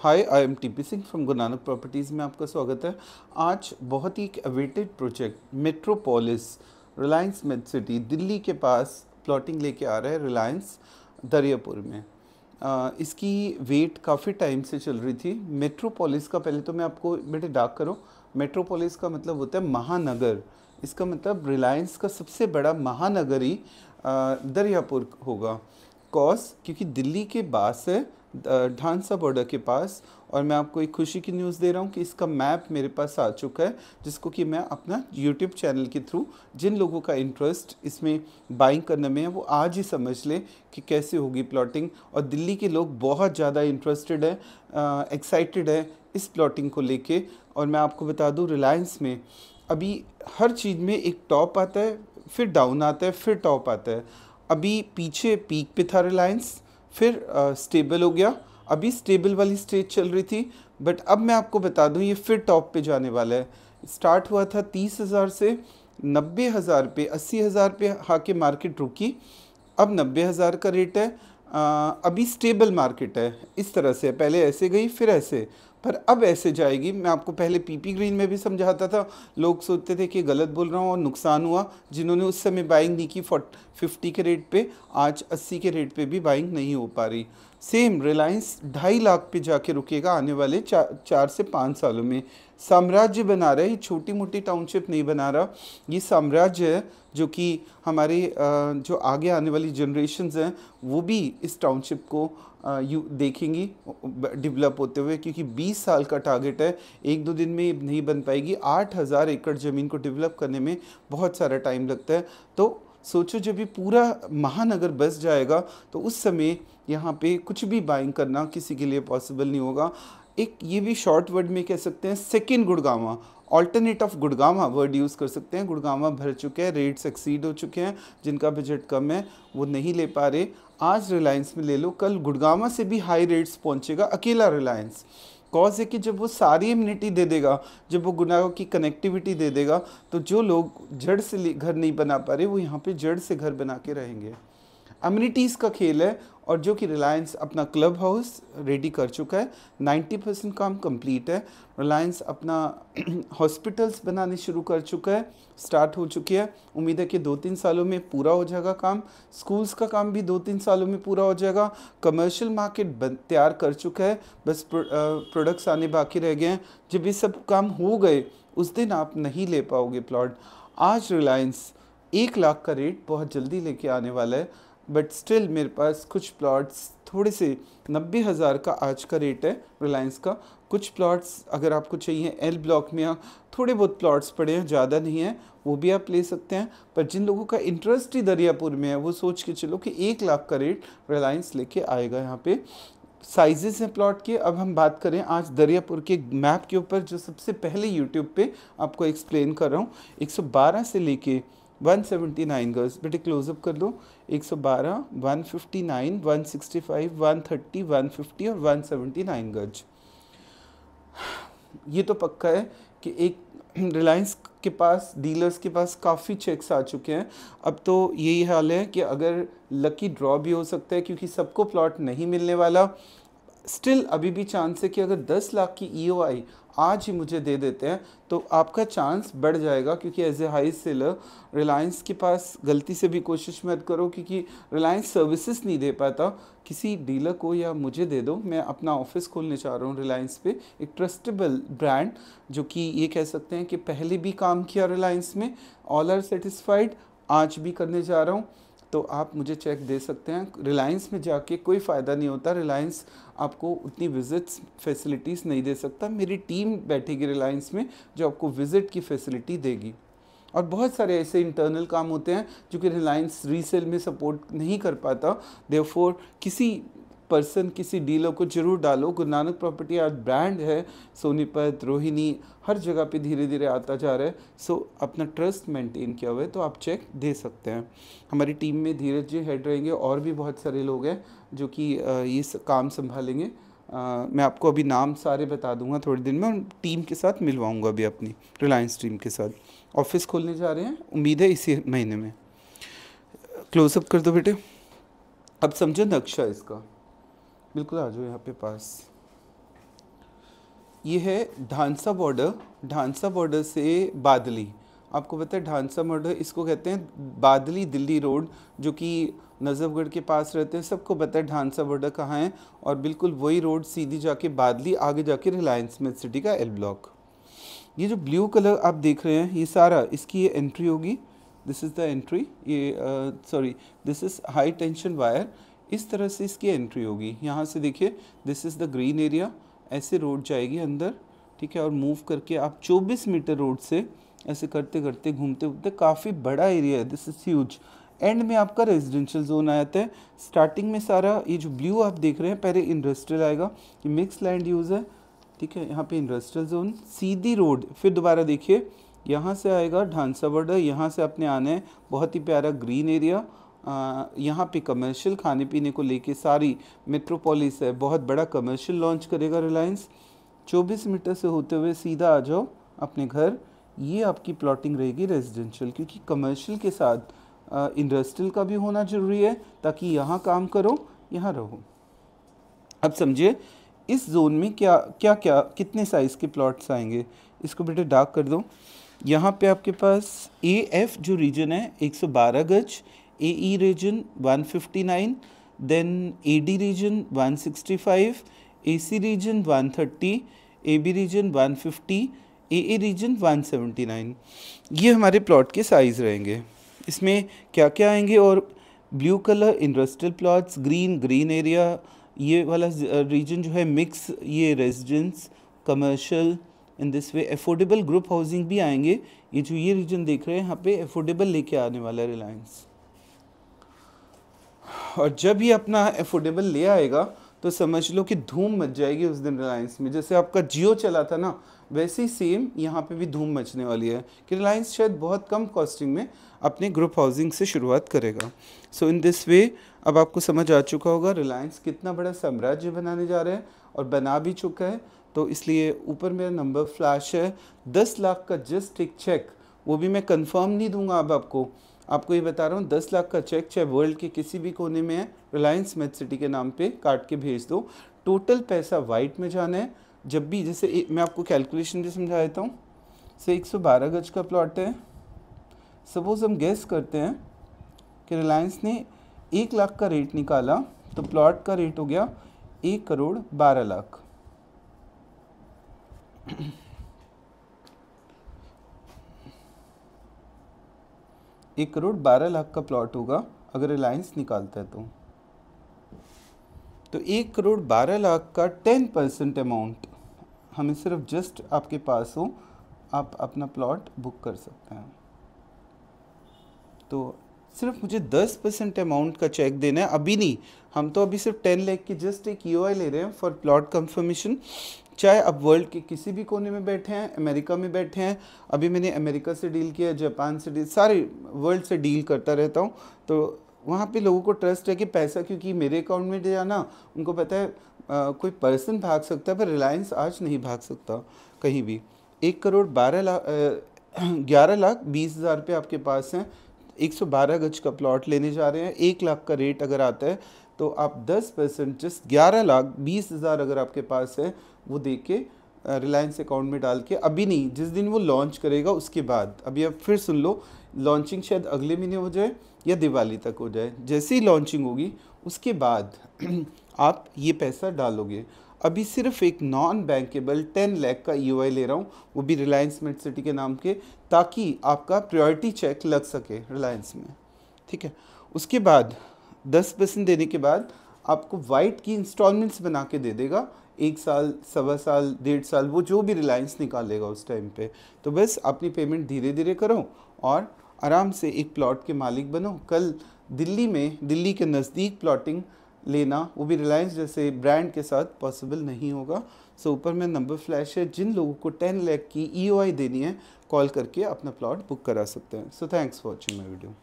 Hi, I am TP Singh from Guru Nanak properties में आपका स्वागत है। आज बहुत ही एक awaited project metropolis Reliance made city Delhi के पास प्लॉटिंग लेके आ रहा है रिलायंस दरियापुर में। इसकी वेट काफ़ी टाइम से चल रही थी। मेट्रोपोलिस का पहले तो मैं आपको बेटे डाक करो, मेट्रोपोलिस का मतलब होता है महानगर। इसका मतलब रिलायंस का सबसे बड़ा महानगर ही दरियापुर होगा। कॉज क्योंकि दिल्ली के पास है, ढांसा बॉर्डर के पास। और मैं आपको एक खुशी की न्यूज़ दे रहा हूँ कि इसका मैप मेरे पास आ चुका है, जिसको कि मैं अपना यूट्यूब चैनल के थ्रू जिन लोगों का इंटरेस्ट इसमें बाइंग करने में है वो आज ही समझ लें कि कैसे होगी प्लॉटिंग। और दिल्ली के लोग बहुत ज़्यादा इंटरेस्टेड है, एक्साइटेड है इस प्लॉटिंग को लेके। और मैं आपको बता दूँ, रिलायंस में अभी हर चीज़ में एक टॉप आता है, फिर डाउन आता है, फिर टॉप आता है। अभी पीछे पीक पे था रिलायंस, फिर स्टेबल हो गया। अभी स्टेबल वाली स्टेज चल रही थी, बट अब मैं आपको बता दूं ये फिर टॉप पे जाने वाला है। स्टार्ट हुआ था 30,000 से, 90,000 पे, 80,000 पे आके मार्केट रुकी। अब 90,000 का रेट है। अभी स्टेबल मार्केट है। इस तरह से पहले ऐसे गई फिर ऐसे, पर अब ऐसे जाएगी। मैं आपको पहले पीपी ग्रीन में भी समझाता था, लोग सोचते थे कि गलत बोल रहा हूँ और नुकसान हुआ जिन्होंने उस समय बाइंग नहीं की 50 के रेट पे, आज 80 के रेट पे भी बाइंग नहीं हो पा रही। सेम रिलायंस 2.5 लाख पे जाके रुकेगा आने वाले 4 से 5 सालों में। साम्राज्य बना रहा है, ये छोटी मोटी टाउनशिप नहीं बना रहा, ये साम्राज्य है जो कि हमारे जो आगे आने वाली जनरेशन्स हैं वो भी इस टाउनशिप को देखेंगी डेवलप होते हुए। क्योंकि 20 साल का टारगेट है, एक दो दिन में नहीं बन पाएगी। 8,000 एकड़ ज़मीन को डेवलप करने में बहुत सारा टाइम लगता है। तो सोचो जब ये पूरा महानगर बस जाएगा तो उस समय यहाँ पे कुछ भी बाइंग करना किसी के लिए पॉसिबल नहीं होगा। एक ये भी शॉर्ट वर्ड में कह सकते हैं, second Gurgaon, alternate of Gurgaon word use कर सकते हैं। गुड़गांवा भर चुके हैं, रेट्स एक्सीड हो चुके हैं। जिनका बजट कम है वो नहीं ले पा रहे, आज रिलायंस में ले लो, कल गुड़गांवा से भी हाई रेट्स पहुंचेगा अकेला रिलायंस। कॉज है कि जब वो सारी इम्यूनिटी दे देगा, जब वो गुड़गांव की कनेक्टिविटी दे देगा, तो जो लोग जड़ से घर नहीं बना पा रहे वो यहाँ पे जड़ से घर बना के रहेंगे। अम्यूनिटीज़ का खेल है। और जो कि रिलायंस अपना क्लब हाउस रेडी कर चुका है, 90% काम कंप्लीट है। रिलायंस अपना हॉस्पिटल्स बनाने शुरू कर चुका है, स्टार्ट हो चुकी है। उम्मीद है कि 2-3 सालों में पूरा हो जाएगा काम। स्कूल्स का काम भी 2-3 सालों में पूरा हो जाएगा। कमर्शियल मार्केट तैयार कर चुका है, बस प्रोडक्ट्स आने बाकी रह गए हैं। जब ये सब काम हो गए उस दिन आप नहीं ले पाओगे प्लॉट। आज रिलायंस 1 लाख का रेट बहुत जल्दी लेके आने वाला है, बट स्टिल मेरे पास कुछ प्लॉट्स थोड़े से 90,000 का आज का रेट है रिलायंस का। कुछ प्लॉट्स अगर आपको चाहिए एल ब्लॉक में, या थोड़े बहुत प्लॉट्स पड़े हैं, ज़्यादा नहीं है, वो भी आप ले सकते हैं। पर जिन लोगों का इंटरेस्ट ही दरियापुर में है वो सोच के चलो कि 1 लाख का रेट रिलायंस लेके आएगा यहाँ पे। साइजेस हैं प्लॉट के। अब हम बात करें आज दरियापुर के मैप के ऊपर, जो सबसे पहले यूट्यूब पे आपको एक्सप्लेन कर रहा हूँ। 112 से लेके 179 गज, बेटे क्लोजअप कर लो। 112, 159, 165, 130, 150 और 179 गज। ये तो पक्का है कि एक रिलायंस के पास, डीलर्स के पास काफ़ी चेक्स आ चुके हैं। अब तो यही हाल है कि अगर लकी ड्रॉ भी हो सकता है, क्योंकि सबको प्लॉट नहीं मिलने वाला। स्टिल अभी भी चांस है कि अगर 10 लाख की ईओआई आज ही मुझे दे देते हैं तो आपका चांस बढ़ जाएगा। क्योंकि as a high seller Reliance के पास गलती से भी कोशिश मत करो, क्योंकि रिलायंस सर्विसेज नहीं दे पाता। किसी डीलर को या मुझे दे दो, मैं अपना ऑफिस खोलने चाह रहा हूँ रिलायंस पे, एक ट्रस्टेबल ब्रांड जो कि ये कह सकते हैं कि पहले भी काम किया रिलायंस में, ऑल आर सेटिस्फाइड, आज भी करने जा रहा हूँ। तो आप मुझे चेक दे सकते हैं। रिलायंस में जाके कोई फ़ायदा नहीं होता, रिलायंस आपको उतनी विजिट्स फैसिलिटीज़ नहीं दे सकता। मेरी टीम बैठेगी रिलायंस में जो आपको विज़िट की फैसिलिटी देगी। और बहुत सारे ऐसे इंटरनल काम होते हैं जो कि रिलायंस रीसेल में सपोर्ट नहीं कर पाता। देयरफॉर किसी पर्सन, किसी डीलर को जरूर डालो। गुरु नानक प्रॉपर्टी आज ब्रांड है, सोनीपत, रोहिणी, हर जगह पे धीरे धीरे आता जा रहा है। सो अपना ट्रस्ट मेंटेन किया हुआ है, तो आप चेक दे सकते हैं। हमारी टीम में धीरज जी हेड रहेंगे, और भी बहुत सारे लोग हैं जो कि ये काम संभालेंगे। मैं आपको अभी नाम सारे बता दूंगा थोड़े दिन में, और टीम के साथ मिलवाऊंगा अभी अपनी रिलायंस टीम के साथ। ऑफिस खोलने जा रहे हैं, उम्मीद है इसी महीने में। क्लोजअप कर दो बेटे। अब समझो नक्शा इसका, बिल्कुल आ जाओ यहाँ पे पास। ये है ढांसा बॉर्डर, ढांसा बॉर्डर से बादली, आपको पता है ढांसा बॉर्डर इसको कहते हैं बादली दिल्ली रोड, जो कि नजफगढ़ के पास रहते हैं, सबको पता है ढांसा बॉर्डर कहाँ है। और बिल्कुल वही रोड सीधी जाके बादली, आगे जाके रिलायंस स्मिथ सिटी का एल ब्लॉक। ये जो ब्लू कलर आप देख रहे हैं ये सारा, इसकी ये एंट्री होगी, दिस इज़ द एंट्री, ये sorry this is high tension wire, इस तरह से इसकी एंट्री होगी। यहाँ से देखिए this is the green area, ऐसे रोड जाएगी अंदर, ठीक है। और मूव करके आप 24 मीटर रोड से ऐसे करते करते घूमते घूमते, काफ़ी बड़ा एरिया है, दिस इज़ ह्यूज। एंड में आपका रेजिडेंशियल जोन आ जाता है। स्टार्टिंग में सारा ये जो ब्लू आप देख रहे हैं पहले इंडस्ट्रियल आएगा, ये मिक्स लैंड यूज़ है, ठीक है। यहाँ पे इंडस्ट्रियल जोन, सीधी रोड, फिर दोबारा देखिए यहाँ से आएगा ढांसा बॉर्डर, यहाँ से अपने आने हैं, बहुत ही प्यारा ग्रीन एरिया। यहाँ पे कमर्शियल खाने पीने को लेके सारी मेट्रोपोलिस है, बहुत बड़ा कमर्शियल लॉन्च करेगा रिलायंस। 24 मीटर से होते हुए सीधा आ जाओ अपने घर। ये आपकी प्लॉटिंग रहेगी रेजिडेंशियल, क्योंकि कमर्शियल के साथ इंडस्ट्रियल का भी होना ज़रूरी है, ताकि यहाँ काम करो यहाँ रहो। अब समझिए इस जोन में क्या क्या क्या कितने साइज़ के प्लॉट्स आएंगे। इसको बेटे डार्क कर दो। यहाँ पे आपके पास AF जो रीजन है 112 गज, AE region 159, then AD region 165, AC region 130, AB region 150, AA region 179। ये हमारे प्लॉट के साइज़ रहेंगे। इसमें क्या क्या आएंगे, और blue colour industrial plots, green area, ये वाला रीजन जो है मिक्स, ये residence commercial, in this way affordable group housing भी आएंगे। ये जो ये रीजन देख रहे हैं यहाँ पे अफोर्डेबल लेके आने वाला है रिलायंस। और जब ये अपना अफोर्डेबल ले आएगा तो समझ लो कि धूम मच जाएगी उस दिन रिलायंस में। जैसे आपका जियो चला था ना, वैसे ही सेम यहाँ पे भी धूम मचने वाली है कि रिलायंस शायद बहुत कम कॉस्टिंग में अपने ग्रुप हाउसिंग से शुरुआत करेगा। सो इन दिस वे अब आपको समझ आ चुका होगा रिलायंस कितना बड़ा साम्राज्य बनाने जा रहे हैं, और बना भी चुका है। तो इसलिए ऊपर मेरा नंबर फ्लैश है, 10 लाख का जस्ट एक चेक, वो भी मैं कंफर्म नहीं दूंगा अब आपको ये बता रहा हूँ, 10 लाख का चेक चाहे वर्ल्ड के किसी भी कोने में है, रिलायंस स्मिथ सिटी के नाम पे काट के भेज दो। टोटल पैसा वाइट में जाना है। जब भी जैसे मैं आपको कैलकुलेशन भी समझा देता हूँ, से 112 गज का प्लॉट है, सपोज हम गेस करते हैं कि रिलायंस ने 1 लाख का रेट निकाला, तो प्लॉट का रेट हो गया 1 करोड़ 12 लाख। 1 करोड़ 12 लाख का प्लॉट होगा अगर रिलायंस निकालता है तो 1 करोड़ 12 लाख का 10% अमाउंट हमें सिर्फ जस्ट आपके पास हो, आप अपना प्लॉट बुक कर सकते हैं। तो सिर्फ मुझे 10% अमाउंट का चेक देना है, अभी नहीं, हम तो अभी सिर्फ 10 लाख की जस्ट एक EOI ले रहे हैं फॉर प्लॉट कंफर्मेशन। चाहे अब वर्ल्ड के किसी भी कोने में बैठे हैं, अमेरिका में बैठे हैं, अभी मैंने अमेरिका से डील किया, जापान से डील, सारे वर्ल्ड से डील करता रहता हूँ। तो वहाँ पे लोगों को ट्रस्ट है कि पैसा क्योंकि मेरे अकाउंट में जाना, उनको पता है कोई पर्सन भाग सकता है पर रिलायंस आज नहीं भाग सकता कहीं भी। 1 करोड़ 11 लाख 20 हज़ार रुपये आपके पास हैं, 112 गज का प्लॉट लेने जा रहे हैं। 1 लाख का रेट अगर आता है तो आप 10% जस्ट 11 लाख 20 हज़ार अगर आपके पास है वो दे के रिलायंस अकाउंट में डाल के, अभी नहीं, जिस दिन वो लॉन्च करेगा उसके बाद, अभी आप फिर सुन लो, लॉन्चिंग शायद अगले महीने हो जाए या दिवाली तक हो जाए, जैसे ही लॉन्चिंग होगी उसके बाद आप ये पैसा डालोगे। अभी सिर्फ एक नॉन बैंकेबल 10 लाख का EOI ले रहा हूँ, वो भी रिलायंस स्मिथ सिटी के नाम के, ताकि आपका प्रायोरिटी चेक लग सके रिलायंस में, ठीक है। उसके बाद 10% देने के बाद आपको वाइट की इंस्टॉलमेंट्स बना के दे देगा, 1 साल, 1.25 साल, 1.5 साल, वो जो भी रिलायंस निकालेगा उस टाइम पे। तो बस अपनी पेमेंट धीरे धीरे करो और आराम से एक प्लॉट के मालिक बनो। कल दिल्ली में, दिल्ली के नज़दीक प्लॉटिंग लेना, वो भी रिलायंस जैसे ब्रांड के साथ पॉसिबल नहीं होगा। सो ऊपर में नंबर फ्लैश है, जिन लोगों को 10 लाख की EOI देनी है कॉल करके अपना प्लॉट बुक करा सकते हैं। So thanks for watching my video.